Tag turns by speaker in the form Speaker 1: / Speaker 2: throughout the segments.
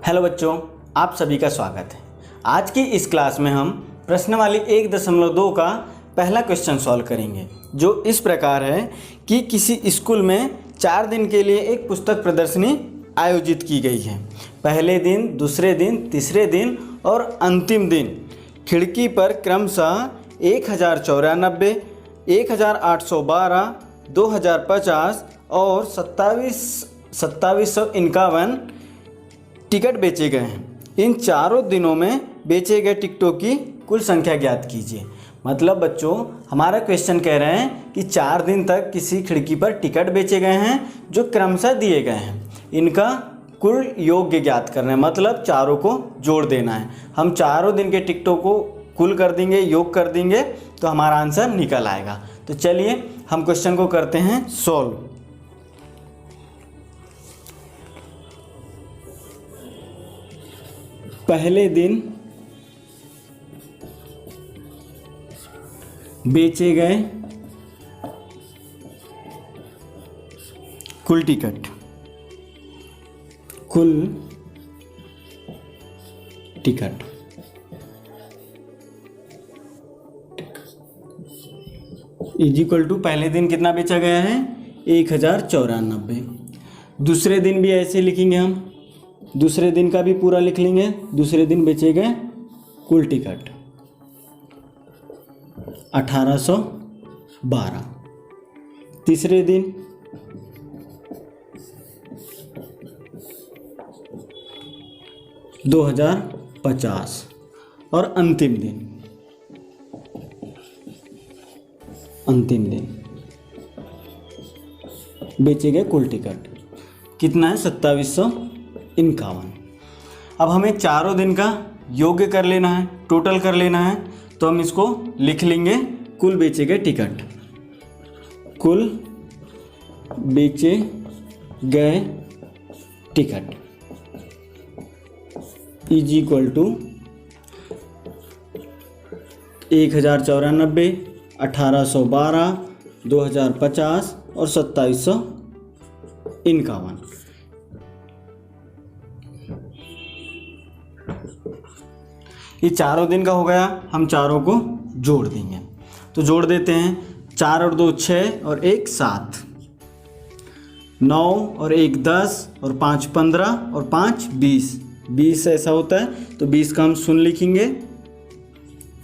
Speaker 1: Hello बच्चों, आप सभी का स्वागत है। आज की इस क्लास में हम प्रश्नावली 1.2 का पहला क्वेश्चन सॉल्व करेंगे, जो इस प्रकार है कि किसी स्कूल में 4 दिन के लिए एक पुस्तक प्रदर्शनी आयोजित की गई है। पहले दिन, दूसरे दिन, तीसरे दिन और अंतिम दिन खिड़की पर क्रमशः 1094, 1812, 2050 और 2751 टिकट बेचे गए हैं। इन चारों दिनों में बेचे गए टिकटों की कुल संख्या ज्ञात कीजिए। मतलब बच्चों, हमारा क्वेश्चन कह रहे हैं कि 4 दिन तक किसी खिड़की पर टिकट बेचे गए हैं जो क्रमशः दिए गए हैं। इनका कुल योग ज्ञात करना है, मतलब चारों को जोड़ देना है। हम चारों दिन के टिकटों को कुल कर देंगे, योग कर देंगे तो हमारा आंसर निकल आएगा। तो चलिए हम क्वेश्चन को करते हैं सॉल्व। पहले दिन बेचे गए कुल टिकट, इज इक्वल टू पहले दिन कितना बेचा गया है 1094। दूसरे दिन भी ऐसे लिखेंगे, हम दूसरे दिन का भी पूरा लिख लेंगे। दूसरे दिन बेचे गए कुल टिकट 1812। तीसरे दिन 2050 और अंतिम दिन बेचे गए कुल टिकट कितना है 2751। अब हमें चारों दिन का योग कर लेना है, टोटल कर लेना है। तो हम इसको लिख लेंगे कुल बेचे गए टिकट, कुल बेचे गए टिकट इज इक्वल टू 1094, 1812, 2050 और 2751। ये चारों दिन का हो गया, हम चारों को जोड़ देंगे। तो जोड़ देते हैं। 4 और 2 6 और 1 7, 9 और 1 10 और 5 15 और 5 20। 20 ऐसा होता है तो 20 का हम शून्य लिखेंगे।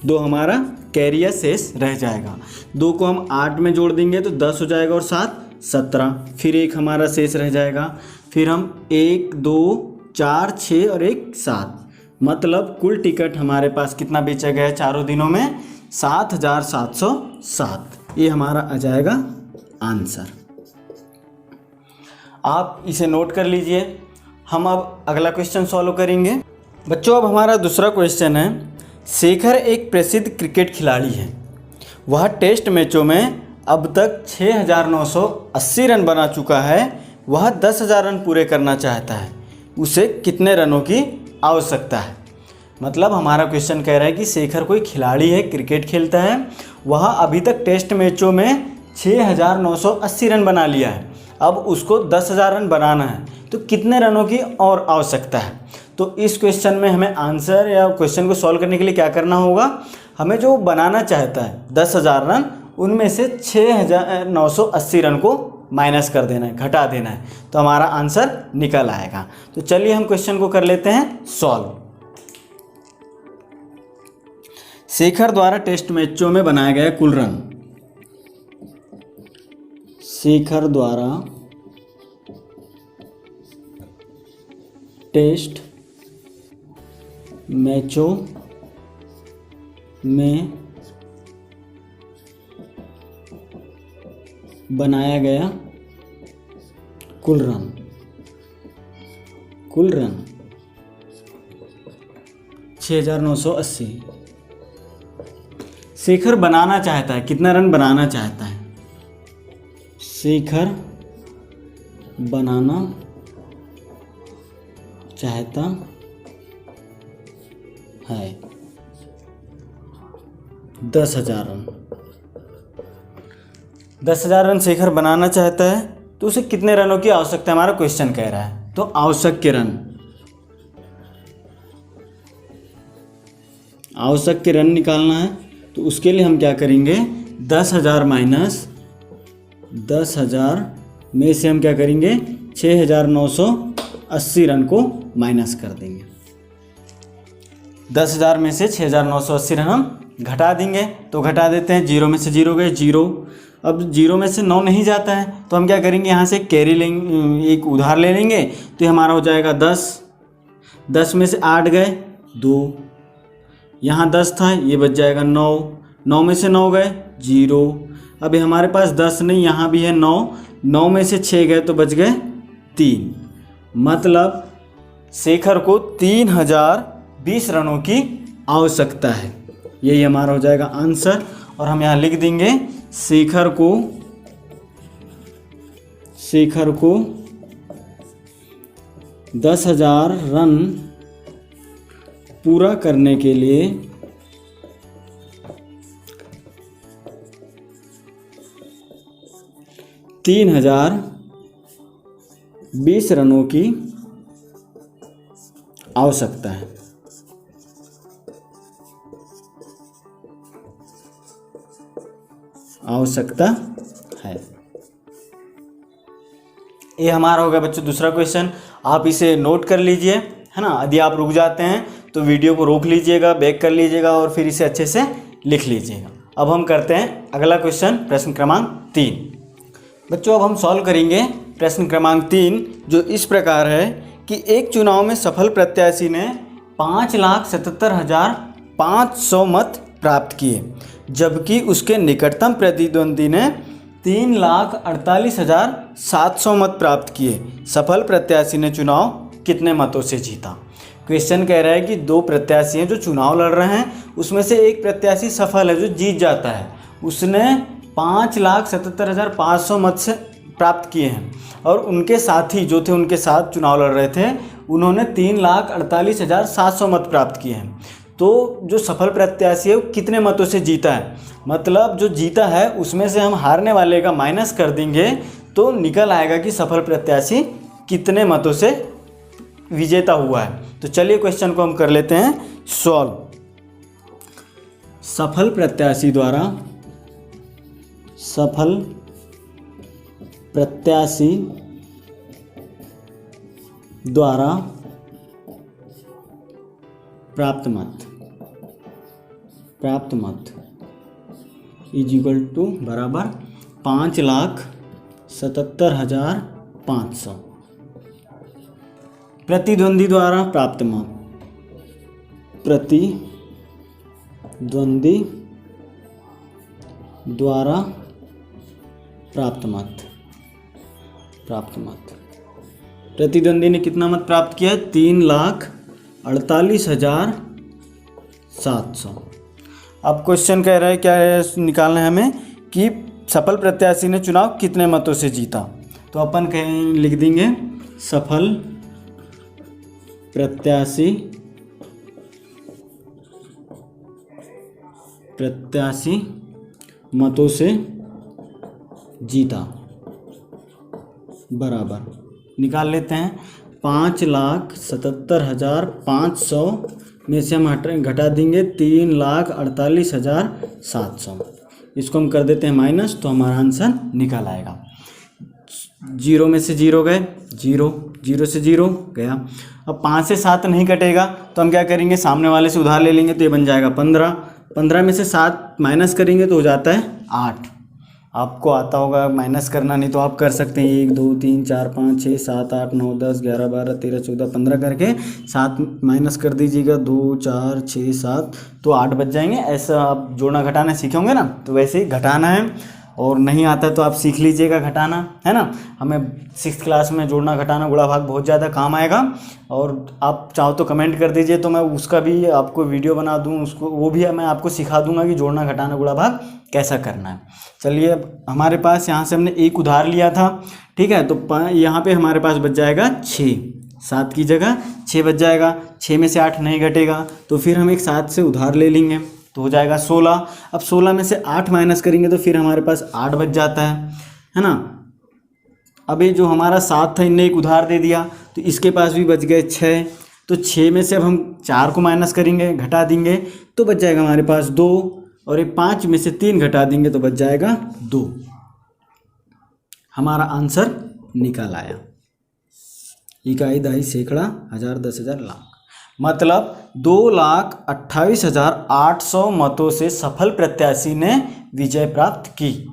Speaker 1: 2 हमारा कैरियर शेष रह जाएगा। 2 को हम 8 में जोड़ देंगे तो 10 हो जाएगा और 7 17। फिर 1 हमारा शेष रह जाएगा। फिर हम 1 2 4 6 और 1 7, मतलब कुल टिकट हमारे पास कितना बेचा गया है चारों दिनों में 7707। ये हमारा आ जाएगा आंसर। आप इसे नोट कर लीजिए। हम अब अगला क्वेश्चन सॉल्व करेंगे। बच्चों, अब हमारा दूसरा क्वेश्चन है। शेखर एक प्रसिद्ध क्रिकेट खिलाड़ी है। वह टेस्ट मैचों में अब तक 6980 रन बना चुका है। वह 10,000 रन पूरे करना चाहता है। उसे कितने रनों की आवश्यकता है? मतलब हमारा क्वेश्चन कह रहा है कि शेखर कोई खिलाड़ी है, क्रिकेट खेलता है। वह अभी तक टेस्ट मैचों में 6980 रन बना लिया है। अब उसको 10,000 रन बनाना है, तो कितने रनों की और आवश्यकता है? तो इस क्वेश्चन में हमें आंसर या क्वेश्चन को सॉल्व करने के लिए क्या करना होगा? हमें जो बनाना चाहता है 10,000 रन, उनमें से 6980 रन को माइनस कर देना है, घटा देना है, तो हमारा आंसर निकल आएगा। तो चलिए हम क्वेश्चन को कर लेते हैं सॉल्व। शेखर द्वारा टेस्ट मैचों में बनाया गया कुल रन। शेखर द्वारा टेस्ट मैचों में बनाया गया कुल रन 6980। शेखर बनाना चाहता है, कितना रन बनाना चाहता है? शेखर बनाना चाहता है 10,000 रन। 10,000 रन शेखर बनाना चाहता है, तो उसे कितने रनों की आवश्यकता हमारा क्वेश्चन कह रहा है। तो आवश्यक रन आवश्यक के रन निकालना है, तो उसके लिए हम क्या करेंगे, 10,000 माइनस 10,000 में से हम क्या करेंगे, 6,980 रन को माइनस कर देंगे। 10,000 में से 6,980 रन हम घटा देंगे, तो घटा देते हैं। 0 में से 0 गए 0। अब 0 में से 9 नहीं जाता है, तो हम क्या करेंगे, यहाँ से कैरी लेंगे, एक उधार ले लेंगे, तो ये हमारा हो जाएगा 10। 10 में से 8 गए 2, यहाँ 10 था, ये बच जाएगा 9। 9 में से 9 गए 0। अभी हमारे पास 10 नहीं, यहाँ भी है 9। 9 में से 6 गए तो बच गए 3। मतलब शेखर को 3020 रनों की आवश्यकता है। यही हमारा हो जाएगा आंसर। और हम यहाँ लिख देंगे शेखर को 10,000 रन पूरा करने के लिए 3020 रनों की आवश्यकता है। ये हमारा हो गया बच्चों दूसरा क्वेश्चन। आप इसे नोट कर लीजिए, है ना। यदि आप रुक जाते हैं तो वीडियो को रोक लीजिएगा, बैक कर लीजिएगा और फिर इसे अच्छे से लिख लीजिएगा। अब हम करते हैं अगला क्वेश्चन, प्रश्न क्रमांक 3। बच्चों अब हम सॉल्व करेंगे प्रश्न क्रमांक 3, जो इस प्रकार है कि एक चुनाव में सफल प्रत्याशी ने 5,77,500 मत प्राप्त किए, जबकि उसके निकटतम प्रतिद्वंदी ने 3,48,700 मत प्राप्त किए। सफल प्रत्याशी ने चुनाव कितने मतों से जीता। क्वेश्चन कह रहा है कि दो प्रत्याशी हैं जो चुनाव लड़ रहे हैं, उसमें से एक प्रत्याशी सफल है जो जीत जाता है। उसने 5,77,500 मत से प्राप्त किए हैं और उनके साथी जो थे उनके साथ चुनाव लड़ रहे थे उन्होंने 3,48,700 मत प्राप्त किए हैं। तो जो सफल प्रत्याशी है वो कितने मतों से जीता है, मतलब जो जीता है उसमें से हम हारने वाले का माइनस कर देंगे तो निकल आएगा कि सफल प्रत्याशी कितने मतों से विजेता हुआ है। तो चलिए क्वेश्चन को हम कर लेते हैं सॉल्व। सफल प्रत्याशी द्वारा प्राप्त मत इज इक्वल टू बराबर 5,77,500। प्रतिद्वंदी द्वारा प्राप्त मत, प्रतिद्वंदी द्वारा प्राप्त मत। प्रतिद्वंदी ने कितना मत प्राप्त किया, 3,48,700। अब क्वेश्चन कह रहा है क्या है निकालना है हमें कि सफल प्रत्याशी ने चुनाव कितने मतों से जीता। तो अपन लिख देंगे सफल प्रत्याशी मतों से जीता बराबर निकाल लेते हैं 5,77,500 में से हम घटा देंगे 3,48,700। इसको हम कर देते हैं माइनस, तो हमारा आंसर निकल आएगा। 0 में से 0 गए 0, 0 से 0 गया। अब 5 से 7 नहीं कटेगा तो हम क्या करेंगे, सामने वाले से उधार ले लेंगे, तो ये बन जाएगा 15। 15 में से 7 माइनस करेंगे तो हो जाता है 8। आपको आता होगा माइनस करना, नहीं तो आप कर सकते हैं 1 2 3 4 5 6 7 8 9 10 11 12 13 14 15 करके 7 माइनस कर दीजिएगा, 2 4 6 7 तो 8 बच जाएंगे। ऐसा आप जोड़ना घटाना सीखे होंगे ना, तो वैसे ही घटाना है। और नहीं आता तो आप सीख लीजिएगा घटाना, है ना। हमें 6th क्लास में जोड़ना घटाना गुणा भाग बहुत ज़्यादा काम आएगा। और आप चाहो तो कमेंट कर दीजिए, तो मैं उसका भी आपको वीडियो बना दूँ, उसको वो भी मैं आपको सिखा दूंगा कि जोड़ना घटाना गुणा भाग कैसा करना है। चलिए हमारे पास यहाँ से हमने एक उधार लिया था, ठीक है। तो यहाँ पे हमारे पास बच जाएगा 6, 7 की जगह 6 बच जाएगा। 6 में से 8 नहीं घटेगा तो फिर हम एक 7 से उधार ले लेंगे तो हो जाएगा 16। अब 16 में से 8 माइनस करेंगे तो फिर हमारे पास 8 बच जाता है ना। अब ये जो हमारा 7 था इनने एक उधार दे दिया तो इसके पास भी बच गए 6। तो 6 में से अब हम 4 को माइनस करेंगे, घटा देंगे तो बच जाएगा हमारे पास 2, और ये 5 में से 3 घटा देंगे तो बच जाएगा 2। हमारा आंसर निकल आया। इकाई, दहाई, सैकड़ा, हजार, 10,000, लाख। मतलब 2,28,800 मतों से सफल प्रत्याशी ने विजय प्राप्त की।